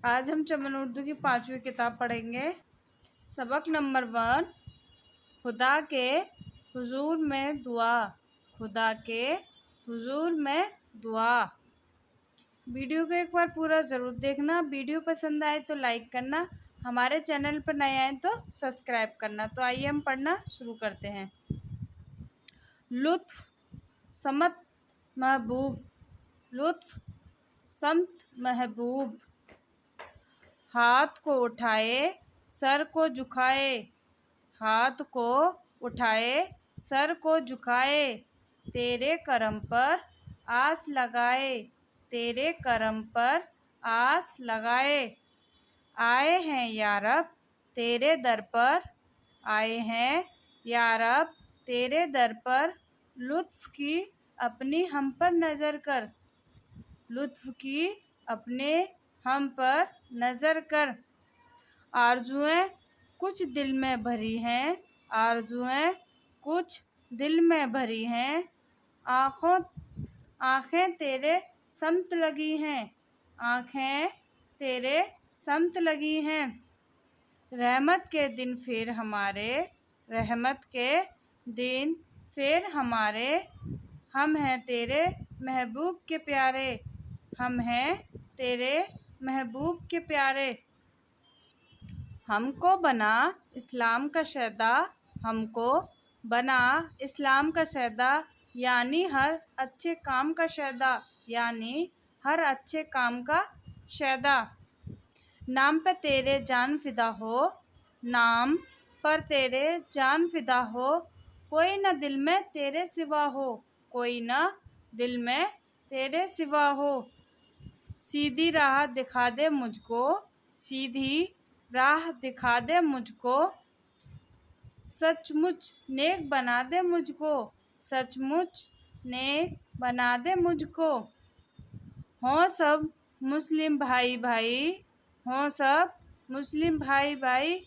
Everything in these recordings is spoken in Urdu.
آج ہم چمن اردو کی 5ویں کتاب پڑھیں گے۔ سبق نمبر 1، خدا کے حضور میں دعا۔ خدا کے حضور میں دعا۔ ویڈیو کو ایک بار پورا ضرور دیکھنا۔ ویڈیو پسند آئے تو لائک کرنا، ہمارے چینل پر نئے آئیں تو سبسکرائب کرنا۔ تو آئیے ہم پڑھنا شروع کرتے ہیں۔ لطف سمت محبوب، لطف سمت محبوب، ہاتھ کو اٹھائے سر کو جھکائے، ہاتھ کو اٹھائے سر کو جھکائے، تیرے کرم پر آس لگائے، تیرے کرم پر آس لگائے، آئے ہیں یا رب تیرے در پر، آئے ہیں یا رب تیرے در پر، لطف کی اپنی ہم پر نظر کر، لطف کی اپنے ہم پر نظر کر، آرزوئیں کچھ دل میں بھری ہیں، آرزوئیں کچھ دل میں بھری ہیں، آنکھیں تیرے سمت لگی ہیں، آنکھیں تیرے سمت لگی ہیں، رحمت کے دن پھر ہمارے، رحمت کے دن پھر ہمارے، ہم ہیں تیرے محبوب کے پیارے، ہم ہیں تیرے محبوب کے پیارے، ہم کو بنا اسلام کا شہدا، ہم کو بنا اسلام کا شہدا، یعنی ہر اچھے کام کا شہدا، یعنی ہر اچھے کام کا شہدا، نام پہ تیرے جان فدا ہو، نام پر تیرے جان فدا ہو، کوئی نہ دل میں تیرے سوا ہو، کوئی نہ دل میں تیرے سوا ہو، سیدھی راہ دکھا دے مجھ کو، سیدھی راہ دکھا دے مجھ کو، سچ مچ نیک بنا دے مجھ کو، سچ مچ نیک بنا دے مجھ کو، ہوں سب مسلم بھائی بھائی، ہوں سب مسلم بھائی بھائی،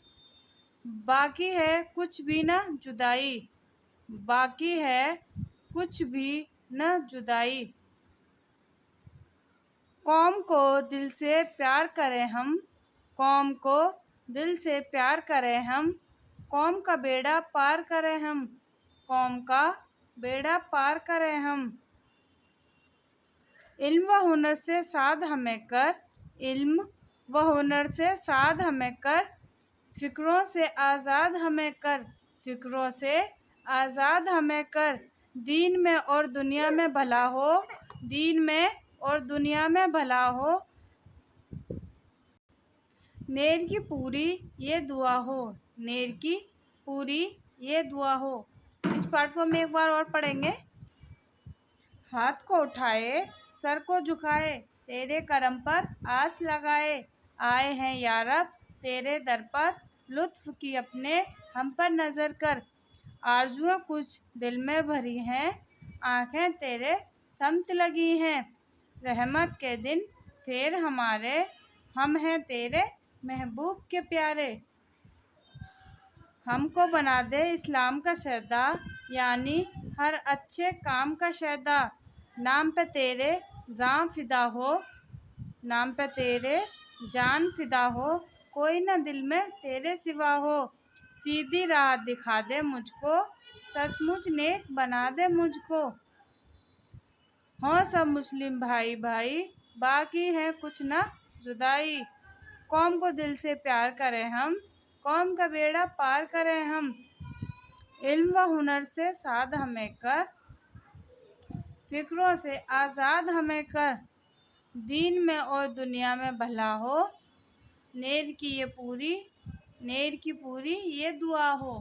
باقی ہے کچھ بھی نہ جدائی، باقی ہے کچھ بھی نہ جدائی، قوم کو دل سے پیار کریں ہم، قوم کو دل سے پیار کریں ہم، قوم کا بیڑا پار کریں ہم، قوم کا بیڑا پار کریں ہم، علم و ہنر سے شاد ہمیں کر، علم و ہنر سے شاد ہمیں کر، فکروں سے آزاد ہمیں کر، فکروں سے آزاد ہمیں کر، دین میں اور دنیا میں بھلا ہو، دین میں اور دنیا میں بھلا ہو، نیر کی پوری یہ دعا ہو، نیر کی پوری یہ دعا ہو۔ اس پارٹ کو ہم ایک بار اور پڑھیں گے۔ ہاتھ کو اٹھائے سر کو جھکائے، تیرے کرم پر آس لگائے، آئے ہیں یا رب تیرے در پر، لطف کی اپنے ہم پر نظر کر، آرزوئیں کچھ دل میں بھری ہیں، آنکھیں تیرے سمت لگی ہیں، رحمت کے دن پھر ہمارے، ہم ہیں تیرے محبوب کے پیارے، ہم کو بنا دے اسلام کا شہدا، یعنی ہر اچھے کام کا شہدا، نام پہ تیرے جان فدا ہو، نام پہ تیرے جان فدا ہو، کوئی نہ دل میں تیرے سوا ہو، سیدھی راہ دکھا دے مجھ کو، سچ مچ نیک بنا دے مجھ کو، ہوں سب مسلم بھائی بھائی، باقی ہے کچھ نہ جدائی، قوم کو دل سے پیار کریں ہم، قوم کا بیڑا پار کریں ہم، علم و ہنر سے شاد ہمیں کر، فکروں سے آزاد ہمیں کر، دین میں اور دنیا میں بھلا ہو، نیر کی پوری یہ دعا ہو۔